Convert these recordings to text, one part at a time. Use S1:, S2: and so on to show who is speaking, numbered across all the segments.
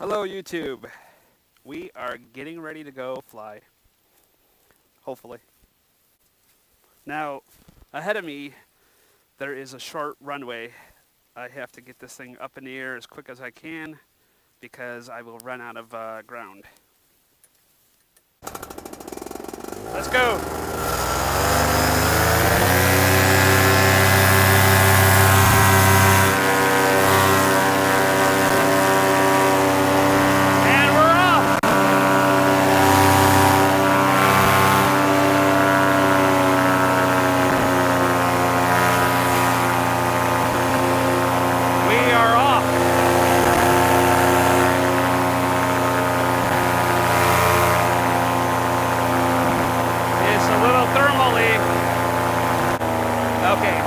S1: Hello YouTube. We are getting ready to go fly. Hopefully. Now, ahead of me, there is a short runway. I have to get this thing up in the air as quick as I can because I will run out of ground. Let's go.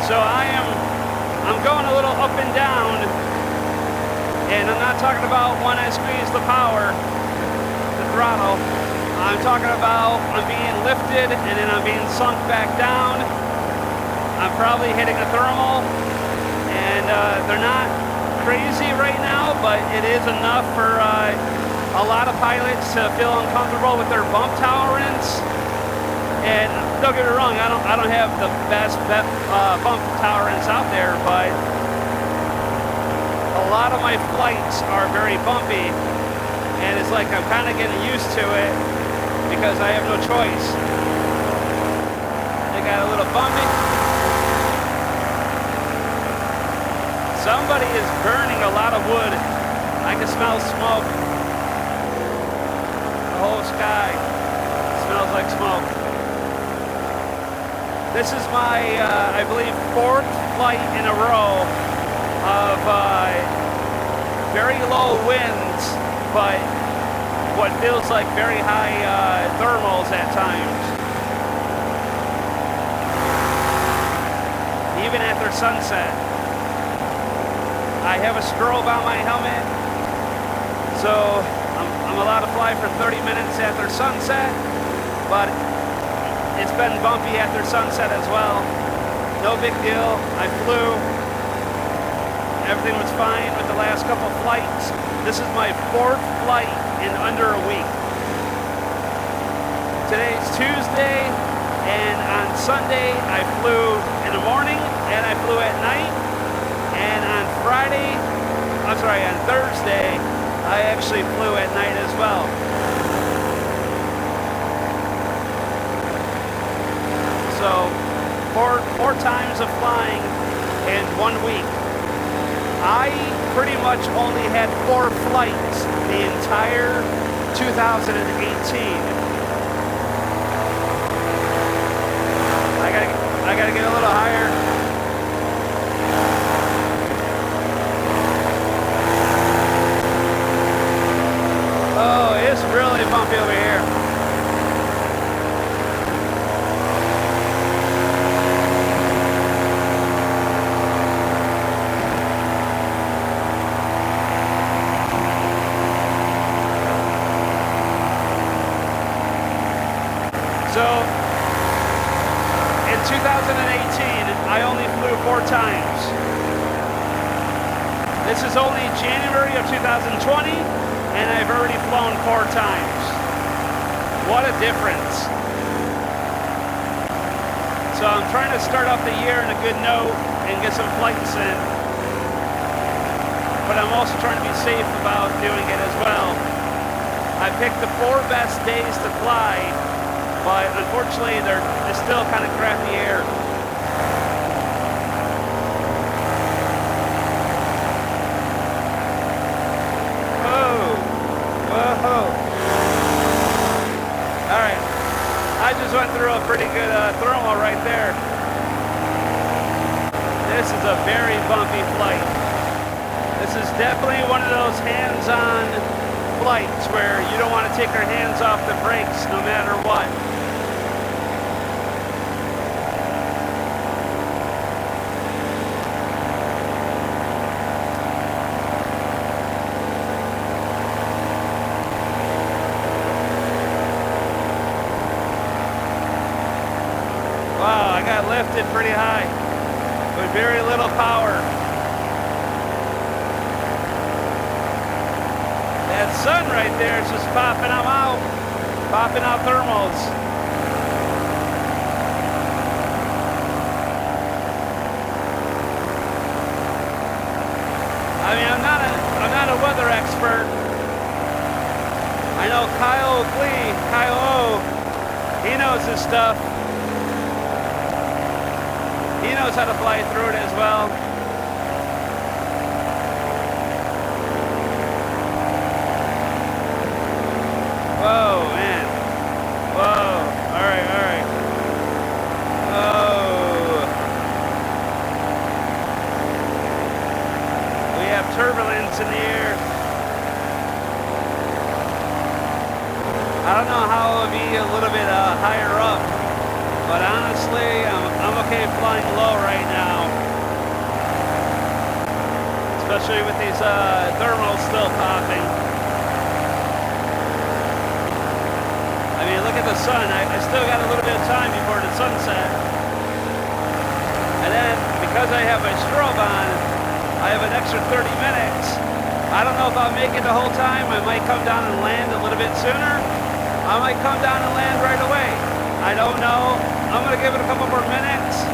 S1: So I'm going a little up and down, and I'm not talking about when I squeeze the power, the throttle. I'm talking about I'm being lifted and then I'm being sunk back down. I'm probably hitting a thermal, and they're not crazy right now, but it is enough for a lot of pilots to feel uncomfortable with their bump tolerance. And don't get me wrong, I don't have the best bump tolerance out there, but a lot of my flights are very bumpy, and it's like I'm kind of getting used to it because I have no choice. They got a little bumpy. Somebody is burning a lot of wood. I can smell smoke. The whole sky smells like smoke. This is my, I believe, 4th flight in a row of very low winds, but what feels like very high thermals at times. Even after sunset. I have a strobe on my helmet, so I'm allowed to fly for 30 minutes after sunset, but it's been bumpy after sunset as well. No big deal. I flew. Everything was fine with the last couple flights. This is my 4th flight in under a week. Today's Tuesday, and on Sunday I flew in the morning and I flew at night. And on Thursday, I actually flew at night as well. So, four times of flying in 1 week. I pretty much only had 4 flights the entire 2018. I gotta get a little higher. Oh, it's really bumpy over here. So, in 2018, I only flew 4 times. This is only January of 2020, and I've already flown 4 times. What a difference. So I'm trying to start off the year in a good note and get some flights in. But I'm also trying to be safe about doing it as well. I picked the 4 best days to fly, but unfortunately, it's still kind of crappy air. Whoa. All right, I just went through a pretty good thermal right there. This is a very bumpy flight. This is definitely one of those hands-on flights where you don't want to take your hands off the brakes no matter what. Wow, I got lifted pretty high with very little power. That's sun right there is just popping them out, popping out thermals. I mean, I'm not a weather expert. I know Kyle O, he knows his stuff. He knows how to fly through it as well. Whoa, man. Whoa. All right. Oh. We have turbulence in the air. I don't know how it'll be a little bit higher up, but honestly, I'm okay flying low right now. Especially with these thermals still popping. I mean, look at the sun. I still got a little bit of time before the sunset. And then, because I have my strobe on, I have an extra 30 minutes. I don't know if I'll make it the whole time. I might come down and land a little bit sooner. I might come down and land right away. I don't know. I'm going to give it a couple more minutes.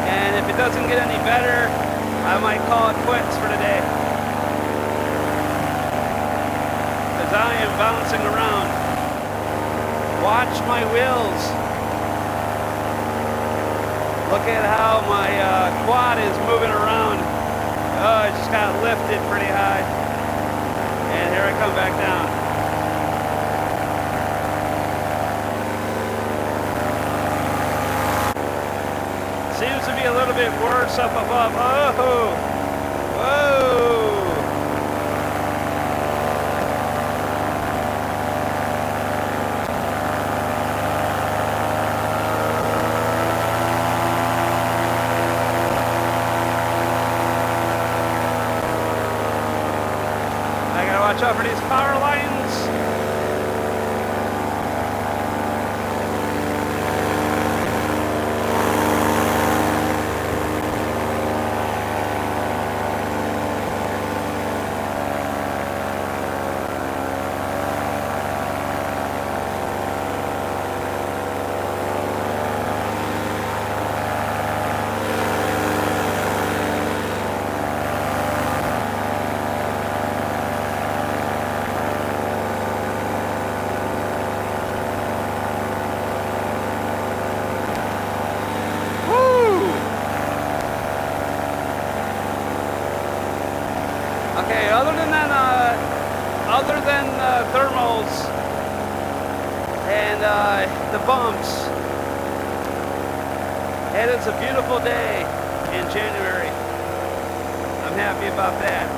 S1: And if it doesn't get any better, I might call it quits for today. Because I am bouncing around. Watch my wheels. Look at how my quad is moving around. Oh, it just got lifted pretty high. And here I come back down. Seems to be a little bit worse up above. Oh, whoa. I gotta watch out for these power lines. Okay, other than thermals and the bumps, it is a beautiful day in January. I'm happy about that.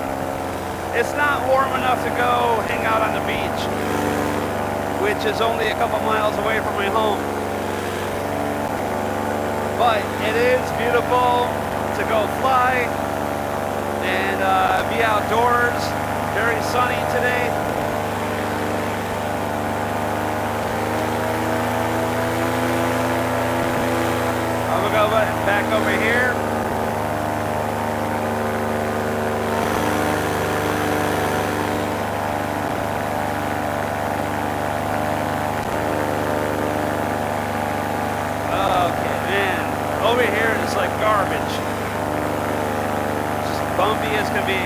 S1: It's not warm enough to go hang out on the beach, which is only a couple miles away from my home. But it is beautiful to go fly and be outdoors. Very sunny today. I'm gonna go back over here. Okay, man. Over here is like garbage. Just bumpy as can be.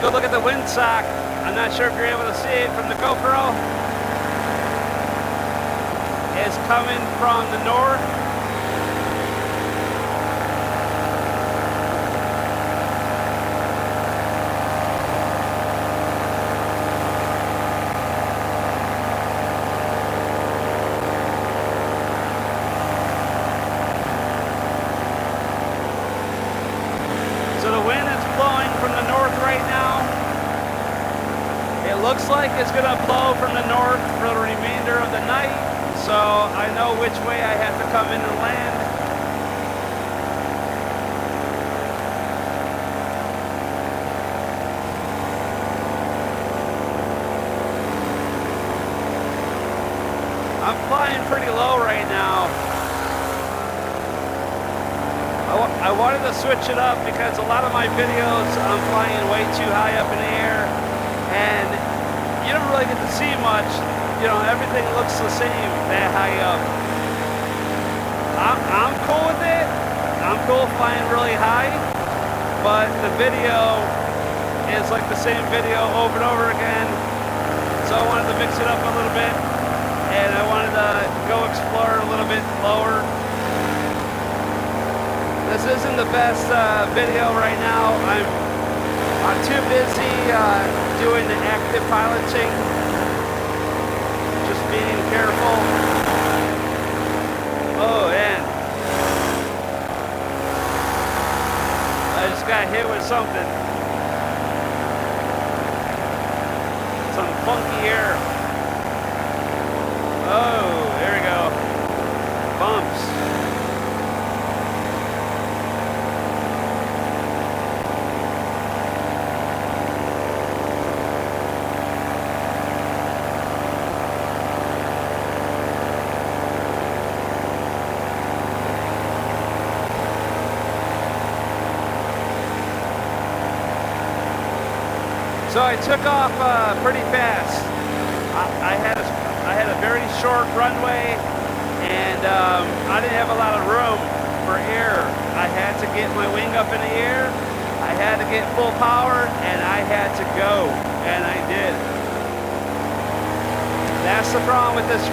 S1: a good look at the windsock. I'm not sure if you're able to see it from the GoPro. It's coming from the north. So the wind is blowing from the north right now. It looks like it's going to blow from the north for the remainder of the night. So I know which way I have to come in and land. I'm flying pretty low right now. I wanted to switch it up because a lot of my videos I'm flying way too high up in the air and you don't really get to see much. You know, everything looks the same that high up. I'm cool with it. I'm cool flying really high, but the video is like the same video over and over again. So I wanted to mix it up a little bit, and I wanted to go explore a little bit lower. This isn't the best video right now. I'm too busy doing the active piloting. Being careful. Oh, and I just got hit with something. Some funky air. Oh, there we go. Bumps. So I took off pretty fast. I had a very short runway, and I didn't have a lot of room for air. I had to get my wing up in the air. I had to get full power, and I had to go, and I did. That's the problem with this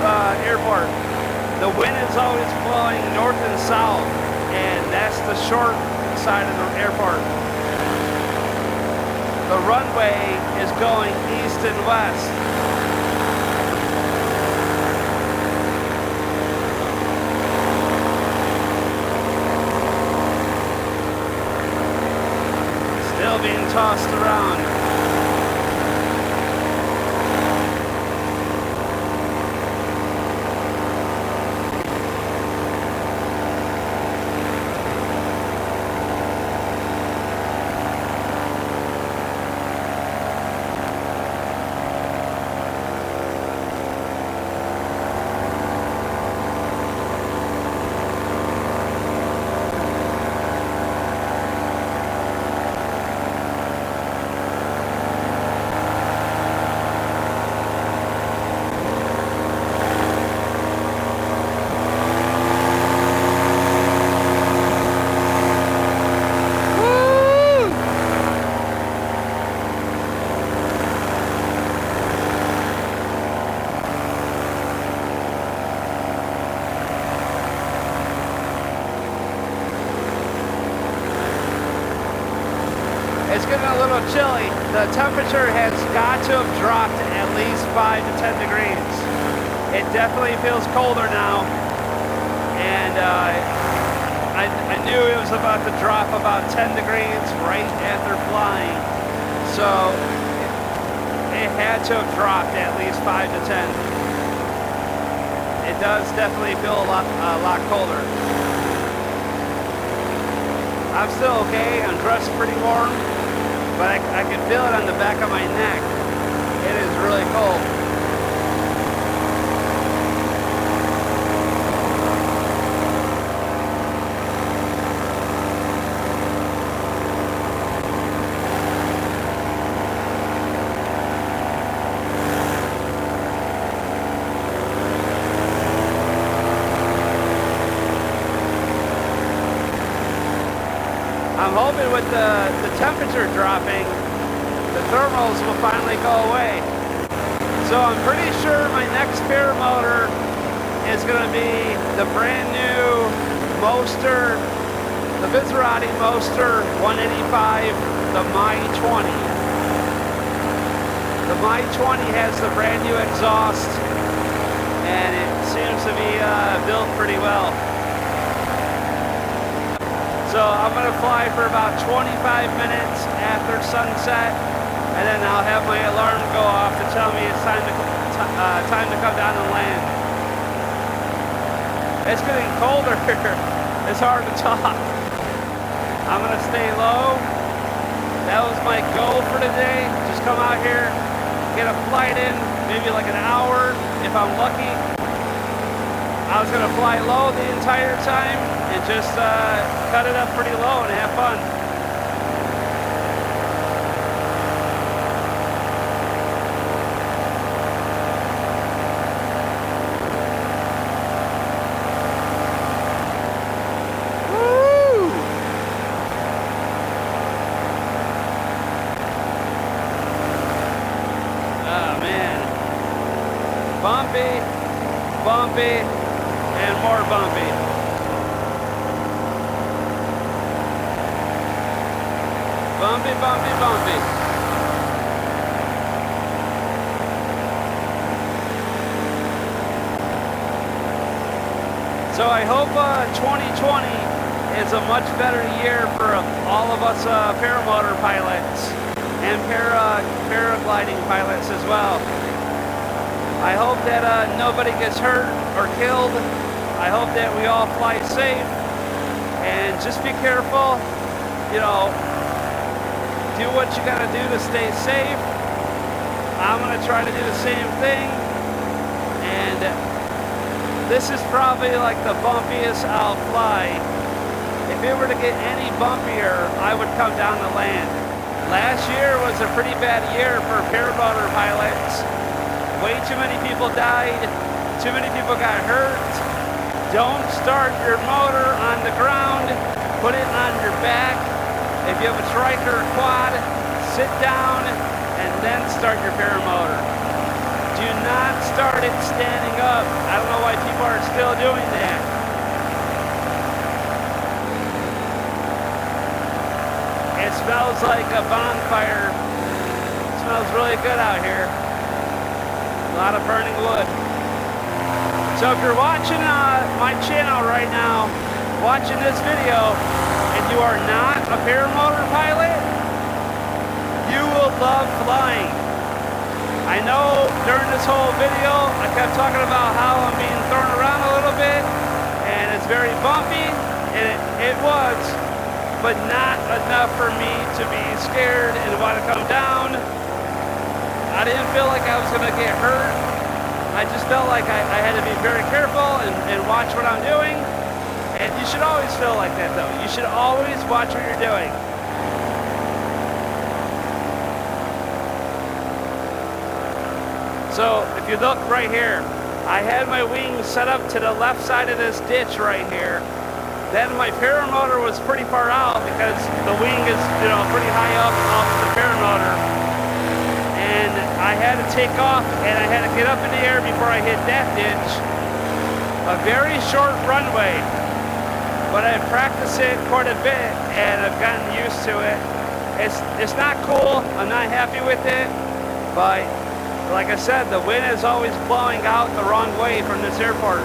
S1: airport. The wind is always blowing north and south, and that's the short side of the airport. The runway is going east and west. Still being tossed around. It's getting a little chilly. The temperature has got to have dropped at least 5 to 10 degrees. It definitely feels colder now. And I knew it was about to drop about 10 degrees right after flying. So it had to have dropped at least 5 to 10. It does definitely feel a lot colder. I'm still okay. I'm dressed pretty warm. But I can feel it on the back of my neck. It is really cold. I'm hoping with the temperature dropping, the thermals will finally go away. So I'm pretty sure my next paramotor is going to be the brand new Moster, the Vizerati Moster 185, the My 20. The My 20 has the brand new exhaust, and it seems to be built pretty well. So I'm going to fly for about 25 minutes after sunset, and then I'll have my alarm go off to tell me it's time to come down and land. It's getting colder. It's hard to talk. I'm going to stay low. That was my goal for today. Just come out here, get a flight in, maybe like an hour if I'm lucky. I was going to fly low the entire time and just cut it up pretty low and have fun. Woo! Oh man. Bumpy, bumpy, and more bumpy. Bumpy, bumpy, bumpy. So I hope 2020 is a much better year for all of us paramotor pilots and paragliding pilots as well. I hope that nobody gets hurt or killed. I hope that we all fly safe and just be careful, you know. Do what you gotta do to stay safe. I'm gonna try to do the same thing. And this is probably like the bumpiest I'll fly. If it were to get any bumpier, I would come down to land. Last year was a pretty bad year for paramotor pilots. Way too many people died. Too many people got hurt. Don't start your motor on the ground. Put it on your back. If you have a trike or a quad, sit down and then start your paramotor. Do not start it standing up. I don't know why people are still doing that. It smells like a bonfire. It smells really good out here. A lot of burning wood. So if you're watching my channel right now, watching this video, and you are not a paramotor pilot, you will love flying. I know during this whole video, I kept talking about how I'm being thrown around a little bit, and it's very bumpy, and it was, but not enough for me to be scared and want to come down. I didn't feel like I was going to get hurt. I just felt like I had to be very careful and watch what I'm doing. And you should always feel like that though. You should always watch what you're doing. So if you look right here, I had my wings set up to the left side of this ditch right here. Then my paramotor was pretty far out because the wing is, you know, pretty high up off the paramotor. And I had to take off and I had to get up in the air before I hit that ditch. A very short runway. But I've practiced it quite a bit and I've gotten used to it. It's not cool, I'm not happy with it, but like I said, the wind is always blowing out the wrong way from this airport.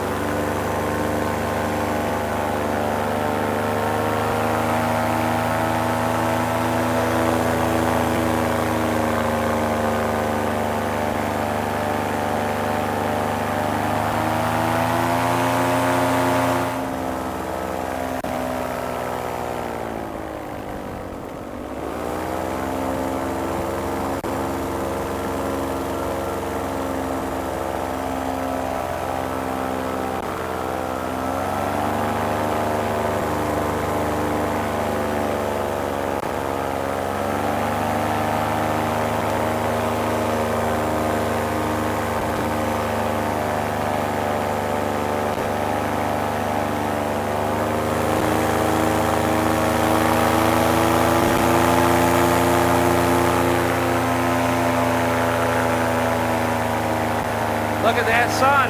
S1: Look at that sun.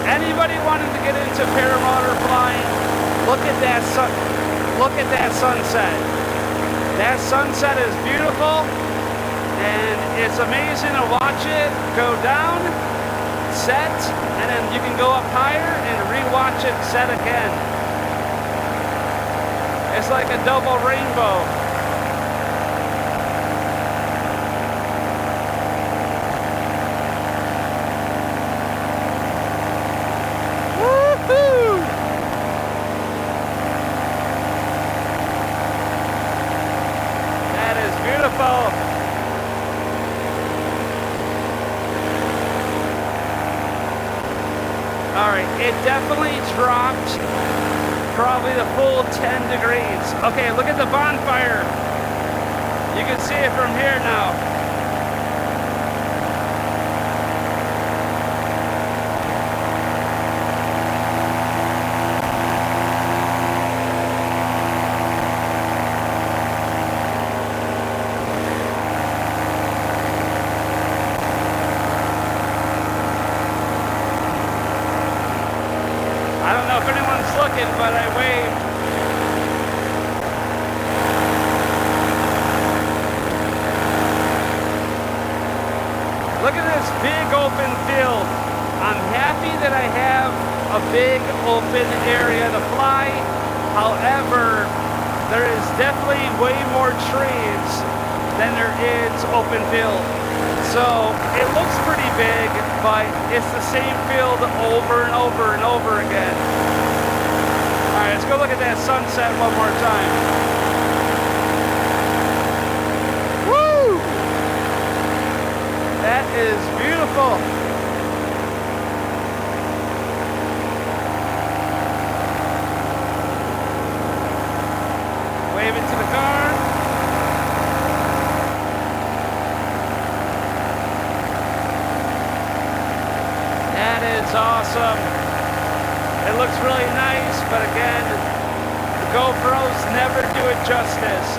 S1: Anybody wanting to get into paramotor flying, look at that sun. Look at that sunset. That sunset is beautiful, and it's amazing to watch it go down, set, and then you can go up higher and re-watch it set again. It's like a double rainbow. Woohoo! That is beautiful. All right, it definitely dropped probably the full 10 degrees. Okay, look at the bonfire. You can see it from here now. I don't know if anyone's looking, but I waved. Look at this big open field. I'm happy that I have a big open area to fly. However, there is definitely way more trees than there is open field. So it looks pretty big, but it's the same field over and over and over again. All right, let's go look at that sunset one more time. Woo! That is beautiful. Wave it to the car. That is awesome. It looks really nice, but again, the GoPros never do it justice.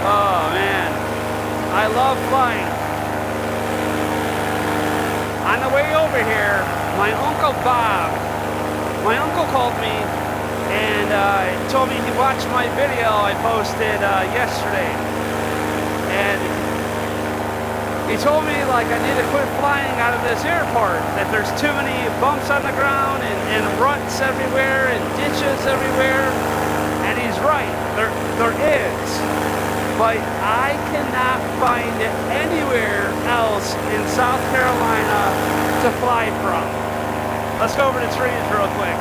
S1: Oh man, I love flying. On the way over here, my Uncle Bob, my uncle called me and told me he watched my video I posted yesterday. And he told me like I need to quit flying out of this airport, that there's too many bumps on the ground and ruts everywhere and ditches everywhere. And he's right, there is. But I cannot find anywhere else in South Carolina to fly from. Let's go over the trees real quick.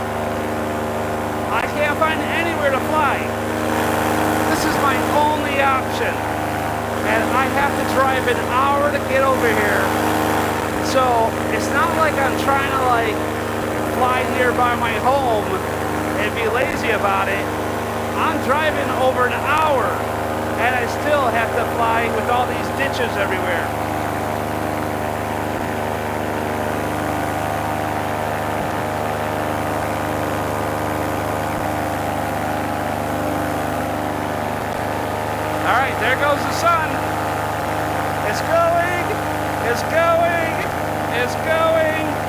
S1: I can't find anywhere to fly. This is my only option. And I have to drive an hour to get over here. So it's not like I'm trying to like fly nearby my home and be lazy about it. I'm driving over an hour and I still have to fly with all these ditches everywhere. All right, there goes the sun. It's going, it's going, it's going.